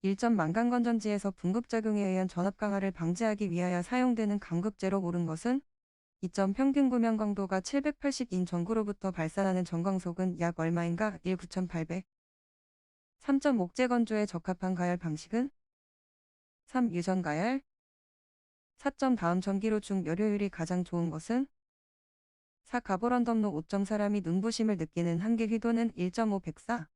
1점 만간건전지에서 분급작용에 의한 전압 강화를 방지하기 위하여 사용되는 감급제로 옳은 것은 2점 평균 구명 강도가 780인 전구로부터 발산하는 전광속은 약 얼마인가? 1 9800. 3점 목재 건조에 적합한 가열 방식은 3. 유전 가열. 4점 다음 전기로 중 열효율이 가장 좋은 것은 4. 가보런덤로 5점 사람이 눈부심을 느끼는 한계 휘도는 1.5 104.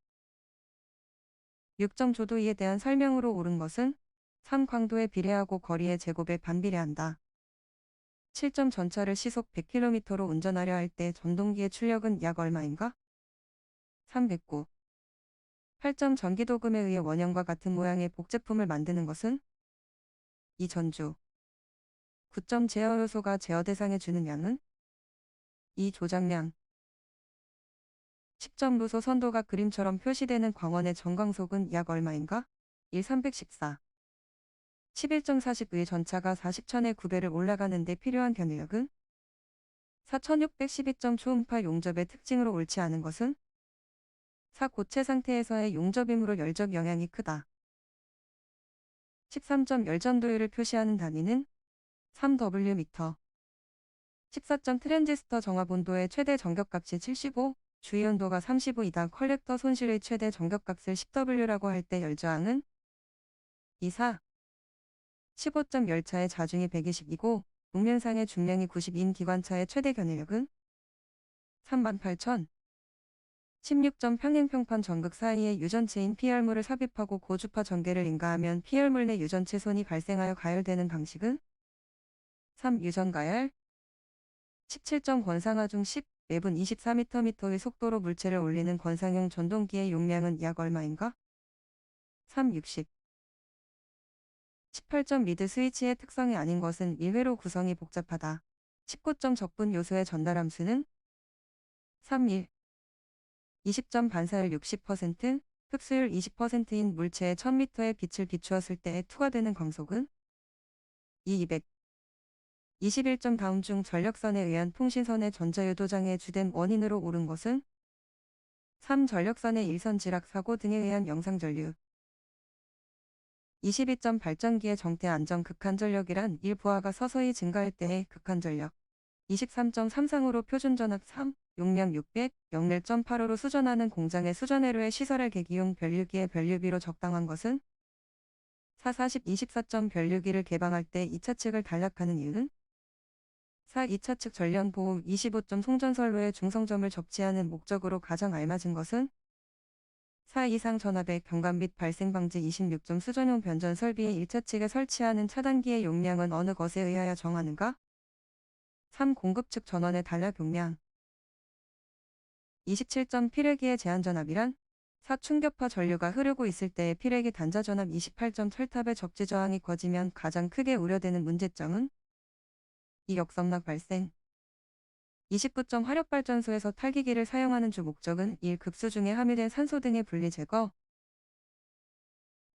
6점 조도이에 대한 설명으로 옳은 것은 3. 광도에 비례하고 거리의 제곱에 반비례한다. 7점 전차를 시속 100km로 운전하려 할 때 전동기의 출력은 약 얼마인가? 309. 8점 전기도금에 의해 원형과 같은 모양의 복제품을 만드는 것은 2. 전주. 9점 제어 요소가 제어 대상에 주는 양은 2. 조작량. 10점 루소 선도가 그림처럼 표시되는 광원의 전광속은 약 얼마인가? 1. 314. 11점 40의 전차가 40천의 9배를 올라가는 데 필요한 견인력은 4612점 초음파 용접의 특징으로 옳지 않은 것은 4. 고체 상태에서의 용접이므로 열접 영향이 크다. 13점 열전도율을 표시하는 단위는 3Wm. 14점 트랜지스터 정압 온도의 최대 정격값이 75, 주위 온도가 35이다. 컬렉터 손실의 최대 정격값을 10W라고 할 때 열저항은 2, 4. 15점 열차의 자중이 120이고 목면상의 중량이 90인 기관차의 최대 견인력은 38,000. 16점 평행평판 전극 사이에 유전체인 피열물을 삽입하고 고주파 전개를 인가하면 피열물 내 유전체 손이 발생하여 가열되는 방식은 3. 유전가열. 17점 권상화 중 10, 매분 24m의 속도로 물체를 올리는 권상형 전동기의 용량은 약 얼마인가? 3. 60. 18점 리드 스위치의 특성이 아닌 것은 일회로 구성이 복잡하다. 19점 적분 요소의 전달함수는 3. 1. 20점 반사율 60%, 흡수율 20%인 물체에 1000m의 빛을 비추었을 때에 투과되는 광속은 2. 200. 21점 다음 중 전력선에 의한 통신선의 전자유도장애 주된 원인으로 옳은 것은 3. 전력선의 일선 지락 사고 등에 의한 영상전류. 22점 발전기의 정태 안정 극한전력이란 1 부하가 서서히 증가할 때의 극한전력. 23점 삼상으로 표준전압 3, 용량 600, 역낼 0.85로 수전하는 공장의 수전회로에 시설할 계기용 변류기의 변류비로 적당한 것은 4. 40. 24점 변류기를 개방할 때 2차 측을 단락하는 이유는 4. 2차 측 전련 보호. 25점 송전선로의 중성점을 접지하는 목적으로 가장 알맞은 것은 4. 이상 전압의 경감 및 발생 방지. 26점 수전용 변전 설비의 1차 측에 설치하는 차단기의 용량은 어느 것에 의하여 정하는가? 3. 공급 측 전원의 단락 용량. 27점 피뢰기의 제한 전압이란 4. 충격파 전류가 흐르고 있을 때의 피뢰기 단자 전압. 28점 철탑의 적재 저항이 커지면 가장 크게 우려되는 문제점은 2. 역섬락 발생. 29점 화력발전소에서 탈기기를 사용하는 주 목적은 1. 급수 중에 함유된 산소 등의 분리 제거.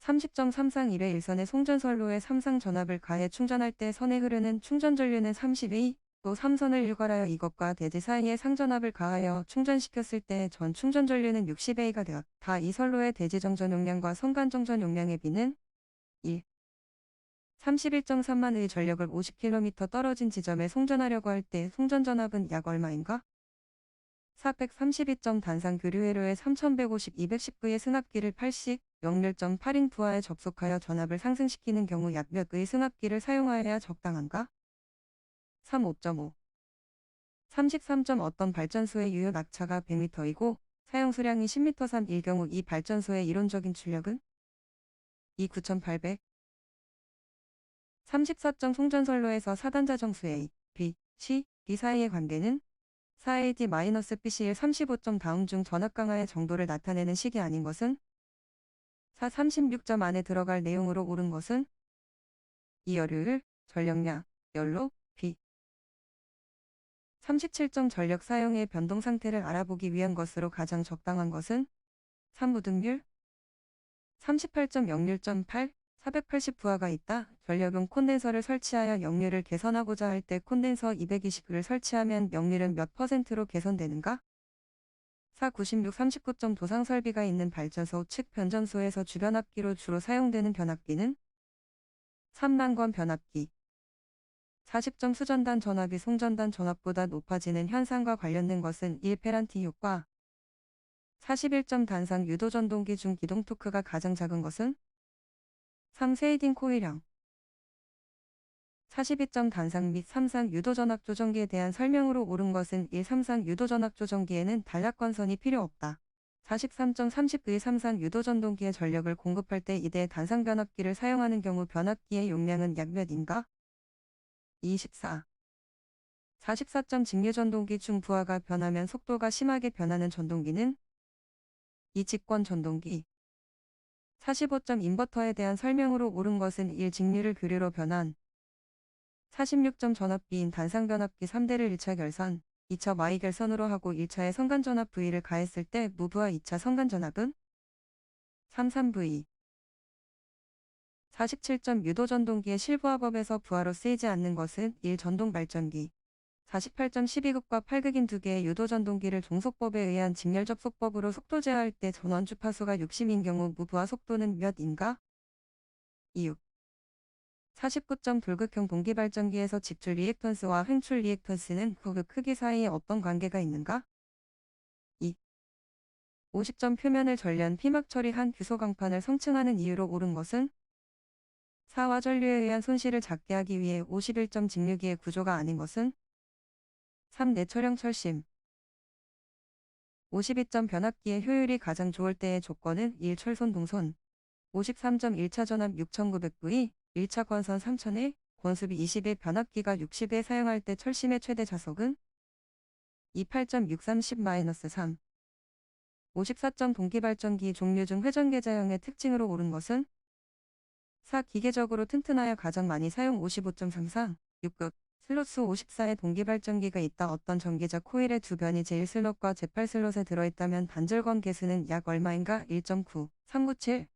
30점 3상 1회 1선의 송전선로에 3상 전압을 가해 충전할 때 선에 흐르는 충전전류는 30A, 또 3선을 일괄하여 이것과 대지 사이에 상전압을 가하여 충전시켰을 때 전 충전전류는 60A가 되었다. 이 선로의 대지 정전 용량과 선간 정전 용량의 비는 1. 31.3만의 전력을 50km 떨어진 지점에 송전하려고 할 때 송전전압은 약 얼마인가? 432점 단상 교류회로에 3150, 210V의 승합기를 80, 역률 8인 부하에 접속하여 전압을 상승시키는 경우 약 몇의 승합기를 사용하여야 적당한가? 3. 5.5. 33점 어떤 발전소의 유효 낙차가 100m이고 사용 수량이 10m 3일 경우 이 발전소의 이론적인 출력은 2. 9800. 34점 송전선로에서 4단자 정수 A, B, C, D 사이의 관계는 4AD-BCL 35점 다음 중 전압 강화의 정도를 나타내는 식이 아닌 것은 4. 36점 안에 들어갈 내용으로 옳은 것은 2. 열효율, 전력량, 연로, B. 37점 전력 사용의 변동 상태를 알아보기 위한 것으로 가장 적당한 것은 3. 무등률. 38점 역률 8, 480 부하가 있다. 전력용 콘덴서를 설치하여 역률을 개선하고자 할 때 콘덴서 220을 설치하면 역률은 몇 %로 개선되는가? 4. 96 39점 도상 설비가 있는 발전소 측 변전소에서 주변 합기로 주로 사용되는 변압기는 3. 난관 변압기. 40점 수전단 전압이 송전단 전압보다 높아지는 현상과 관련된 것은 1. 페란티 효과. 41점 단상 유도 전동기 중 기동 토크가 가장 작은 것은 3. 세이딩 코일형. 42점 단상 및 3상 유도 전압 조정기에 대한 설명으로 옳은 것은 1. 3상 유도 전압 조정기에는 단락관선이 필요 없다. 43점 30의 3상 유도 전동기에 전력을 공급할 때 이대 단상 변압기를 사용하는 경우 변압기의 용량은 약 몇인가? 24. 44점 직류 전동기 중 부하가 변하면 속도가 심하게 변하는 전동기는 2. 직권 전동기. 45점 인버터에 대한 설명으로 옳은 것은 1. 직류를 교류로 변환. 46점 전압비인 단상 변압기 3대를 1차 결선, 2차 Y 결선으로 하고 1차에 선간 전압 V를 가했을 때 무부하 2차 선간 전압은 33V. 47점 유도 전동기의 실부하법에서 부하로 쓰이지 않는 것은 1. 전동 발전기. 48점 12극과 8극인 두 개의 유도 전동기를 종속법에 의한 직렬 접속법으로 속도 제어할 때 전원 주파수가 60인 경우 무부하 속도는 몇인가? 26. 49점 돌극형 동기발전기에서 직출 리액턴스와 횡출 리액턴스는 그 크기 사이에 어떤 관계가 있는가? 2. 50점 표면을 전련 피막 처리한 규소 강판을 성층하는 이유로 옳은 것은 4. 화전류에 의한 손실을 작게 하기 위해 51점 직류기의 구조가 아닌 것은 3. 내철형 철심. 52점 변압기의 효율이 가장 좋을 때의 조건은 1. 철손 동손. 53점 1차 전압 6900V, 1차 권선 3000회, 권수비 20의 변압기가 60에 사용할 때 철심의 최대 자속은 28.630-3. 54점 동기발전기 종류 중 회전계자형의 특징으로 옳은 것은 4. 기계적으로 튼튼하여 가장 많이 사용 55점 상상, 6급. 슬롯수 54의 동기발전기가 있다. 어떤 전기자 코일의 두 변이 제1슬롯과 제8슬롯에 들어있다면 단절권 개수는 약 얼마인가? 1.9, 397.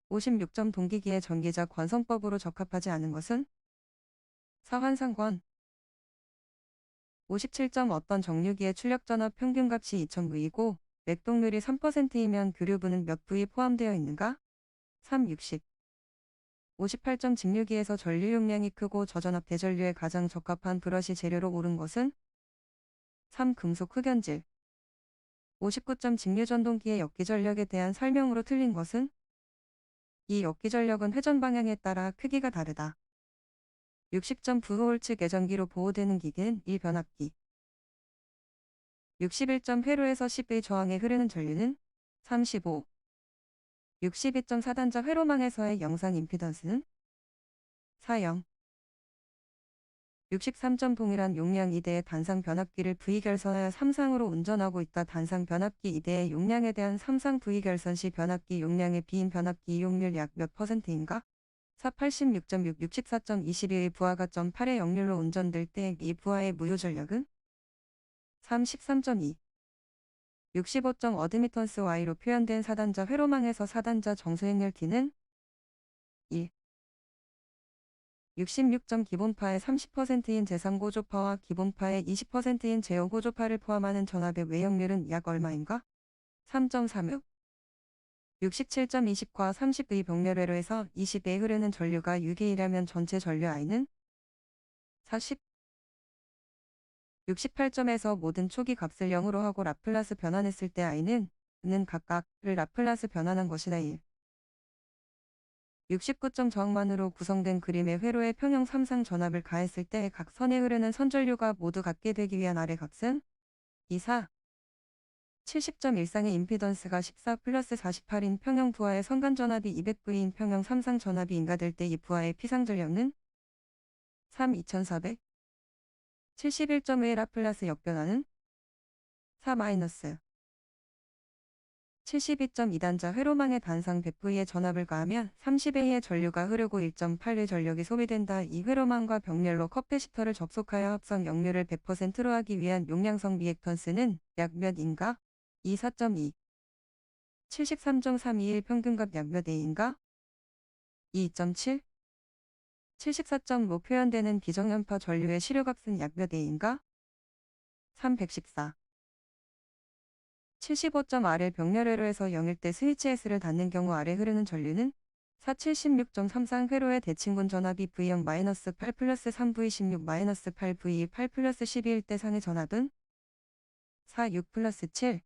56점 동기기의 전기자 권성법으로 적합하지 않은 것은 4. 환상권. 57점 어떤 정류기의 출력전압 평균값이 2000V이고 맥동률이 3%이면 교류부는 몇 V 포함되어 있는가? 3. 60. 58점 직류기에서 전류 용량이 크고 저전압 대전류에 가장 적합한 브러시 재료로 옳은 것은 3. 금속 흑연질. 59점 직류 전동기의 역기 전력에 대한 설명으로 틀린 것은 이 역기 전력은 회전 방향에 따라 크기가 다르다. 60점 부호홀츠 계전기로 보호되는 기계는 1. 변압기. 61점 회로에서 10의 저항에 흐르는 전류는 35. 62점 4단자 회로망에서의 영상 임피던스는 40. 63점 동일한 용량 2대의 단상 변압기를 V 결선하여 3상으로 운전하고 있다. 단상 변압기 2대의 용량에 대한 3상 V 결선 시 변압기 용량의 비인 변압기 이용률 약 몇 %인가? 4. 86.6 64.22의 부하가 0.8의 역률로 운전될 때 이 부하의 무효 전력은 3. 13.2. 65점 어드미턴스 Y로 표현된 4단자 회로망에서 4단자 정수행렬 T는 1. 66점 기본파의 30%인 제상고조파와 기본파의 20%인 제어고조파를 포함하는 전압의 외역률은 약 얼마인가? 3.36. 67점 20과 30의 병렬회로에서 20에 흐르는 전류가 6A라면 전체 전류 I는 40. 68점에서 모든 초기 값을 0으로 하고 라플라스 변환했을 때 I는 각각을 라플라스 변환한 것이다. 1. 69점 저항만으로 구성된 그림의 회로에 평형 3상 전압을 가했을 때 각 선에 흐르는 선전류가 모두 같게 되기 위한 아래 값은 2, 4. 70점 일상의 임피던스가 14 플러스 48인 평형 부하의 선간 전압이 200V인 평형 3상 전압이 인가될 때 이 부하의 피상 전력은 3, 2400. 71점의 라플라스 역변화는 4 마이너스. 72.2단자 회로망의 단상 100V의 전압을 가하면 30A의 전류가 흐르고 1.8의 전력이 소비된다. 이 회로망과 병렬로 커패시터를 접속하여 합성 역률을 100%로 하기 위한 용량성 리액턴스는 약 몇인가? 24.2. 73.321 평균값 약 몇 A인가? 2.7. 74.5 표현되는 비정연파 전류의 시료값은 약 몇 A인가? 314. 75.R을 병렬회로에서 0일 때 스위치 S를 닫는 경우 아래 흐르는 전류는 4 76.33 회로의 대칭분 전압이 V0-8 플러스 3V16-8 V8 플러스 12일 때 상의 전압은 4 6 플러스 7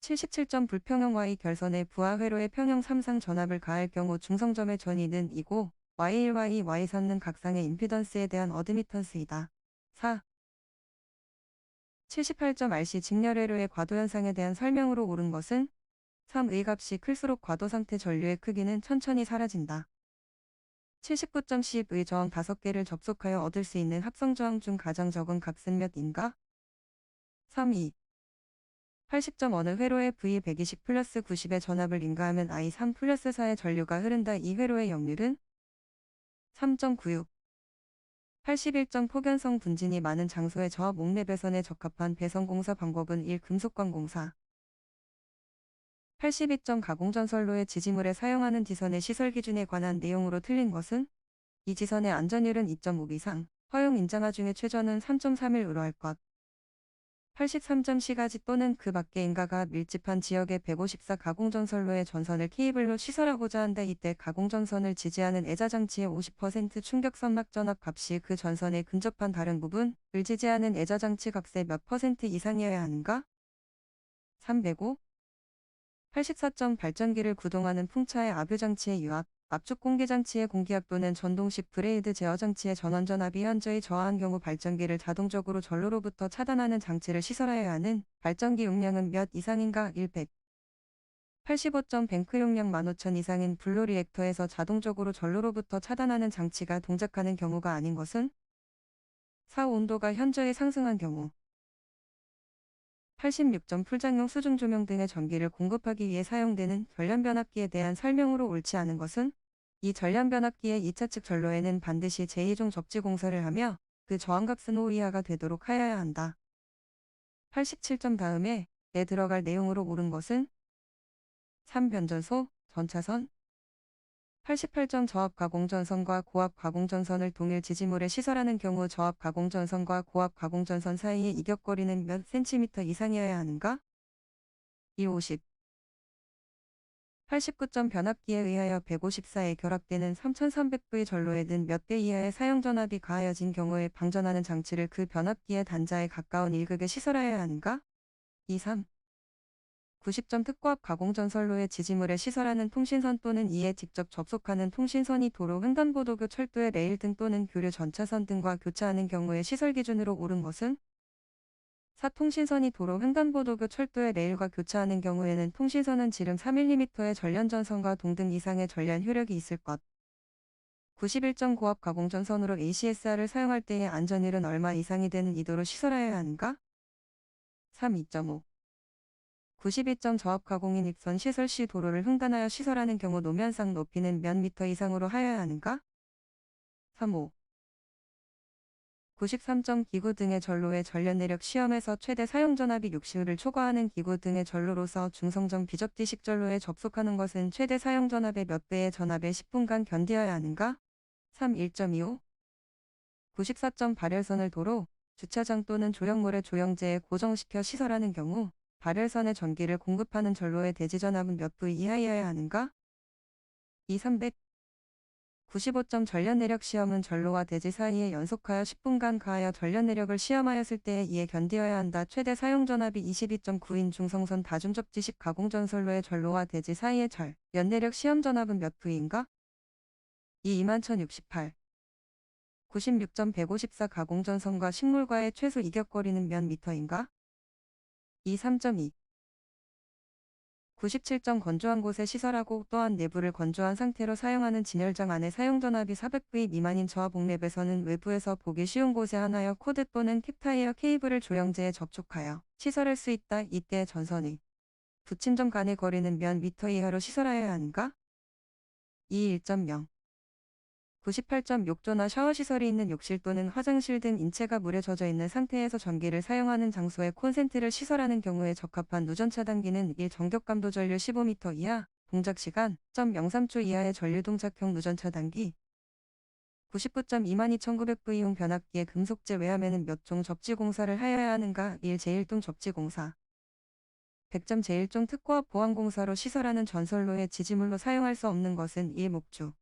77점 불평형 Y 결선에 부하 회로의 평형 3상 전압을 가할 경우 중성점의 전위는 이고 Y1, Y2, Y3는 각상의 임피던스에 대한 어드미턴스이다. 4. 78.RC 직렬회로의 과도현상에 대한 설명으로 옳은 것은 3의 값이 클수록 과도상태 전류의 크기는 천천히 사라진다. 79.10의 저항 5개를 접속하여 얻을 수 있는 합성저항 중 가장 적은 값은 몇인가? 3. 2. 80점 어느 회로의 V120 플러스 90의 전압을 인가하면 I3 플러스 4의 전류가 흐른다. 이 회로의 역률은 3.96. 81점 폭연성 분진이 많은 장소의 저압 옥내 배선에 적합한 배선공사 방법은 1. 금속광공사. 82점 가공전선로의 지지물에 사용하는 지선의 시설 기준에 관한 내용으로 틀린 것은 이 지선의 안전율은 2.5 이상, 허용 인장하 중에 최저는 3.31으로 할 것. 83점 시가지 또는 그 밖의 인가가 밀집한 지역의 154 가공전선로의 전선을 케이블로 시설하고자 한다. 이때 가공전선을 지지하는 애자장치의 50% 충격 선막 전압 값이 그 전선에 근접한 다른 부분을 지지하는 애자장치 값의 몇 퍼센트 이상이어야 하는가? 305. 84점 발전기를 구동하는 풍차의 압유장치의 유압, 압축 공기장치의 공기압 또는 전동식 브레이드 제어장치의 전원전압이 현저히 저하한 경우 발전기를 자동적으로 전로로부터 차단하는 장치를 시설하여야 하는 발전기 용량은 몇 이상인가? 100. 85점 뱅크 용량 15,000 이상인 블로 리액터에서 자동적으로 전로로부터 차단하는 장치가 동작하는 경우가 아닌 것은 4. 온도가 현저히 상승한 경우. 86점 풀장용 수중 조명 등의 전기를 공급하기 위해 사용되는 전련변압기에 대한 설명으로 옳지 않은 것은 이 전련변압기의 2차 측 전로에는 반드시 제2종 접지 공사를 하며 그 저항값은 5 이하가 되도록 하여야 한다. 87점 다음에 내 들어갈 내용으로 옳은 것은 3. 변전소, 전차선. 88점 저압 가공전선과 고압 가공전선을 동일 지지물에 시설하는 경우 저압 가공전선과 고압 가공전선 사이의 이격거리는 몇 cm 이상이어야 하는가? 250. 89점 변압기에 의하여 154에 결합되는 3300V의 전로에는 몇 배 이하의 사용전압이 가하여진 경우에 방전하는 장치를 그 변압기의 단자에 가까운 일극에 시설하여야 하는가? 23. 90점 특고압 가공전선로의 지지물에 시설하는 통신선 또는 이에 직접 접속하는 통신선이 도로 횡단보도교 철도의 레일 등 또는 교류 전차선 등과 교차하는 경우에 시설 기준으로 옳은 것은 4. 통신선이 도로 횡단보도교 철도의 레일과 교차하는 경우에는 통신선은 지름 4mm의 전련전선과 동등 이상의 전련 효력이 있을 것. 91점 고압 가공전선으로 ACSR을 사용할 때의 안전율은 얼마 이상이 되는 이도로 시설하여야 하는가? 3. 2.5. 92점 저압 가공인 입선 시설 시 도로를 횡단하여 시설하는 경우 노면상 높이는 몇 미터 이상으로 하여야 하는가? 3.5. 93점 기구 등의 전로의 전련 내력 시험에서 최대 사용 전압이 60을 초과하는 기구 등의 전로로서 중성점 비접지식 전로에 접속하는 것은 최대 사용 전압의 몇 배의 전압에 10분간 견디어야 하는가? 3. 1.25. 94점 발열선을 도로, 주차장 또는 조형물의 조형제에 고정시켜 시설하는 경우 발열선에 전기를 공급하는 전로의 대지전압은 몇 V 이하여야 하는가? 2. 300. 95점 전련내력 시험은 전로와 대지 사이에 연속하여 10분간 가하여 전련내력을 시험하였을 때에 이에 견디어야 한다. 최대 사용전압이 22.9인 중성선 다중접지식 가공전선로의 전로와 대지 사이의 연내력 시험전압은 몇 V인가? 2. 21,068. 96점 154 가공전선과 식물과의 최소 이격거리는 몇 미터인가? 2. 3.2. 97점 건조한 곳에 시설하고 또한 내부를 건조한 상태로 사용하는 진열장 안에 사용전압이 400V 미만인 저압 옥랩에서는 외부에서 보기 쉬운 곳에 하나여 코드 또는 캡타이어 케이블을 조형제에 접촉하여 시설할 수 있다. 이때 전선의 부침점 간의 거리는 몇 미터 이하로 시설하여야 하는가? 2. 1.0. 98점 욕조나 샤워 시설이 있는 욕실 또는 화장실 등 인체가 물에 젖어 있는 상태에서 전기를 사용하는 장소에 콘센트를 시설하는 경우에 적합한 누전 차단기는 1. 정격감도 전류 15m 이하, 동작시간 0.03초 이하의 전류동작형 누전 차단기. 99점 22,900V용 변압기의 금속재 외함에는 몇 종 접지 공사를 하여야 하는가? 1. 제1동 접지 공사. 100점 제1종 특고압 보안공사로 시설하는 전설로의 지지물로 사용할 수 없는 것은 이의 목주.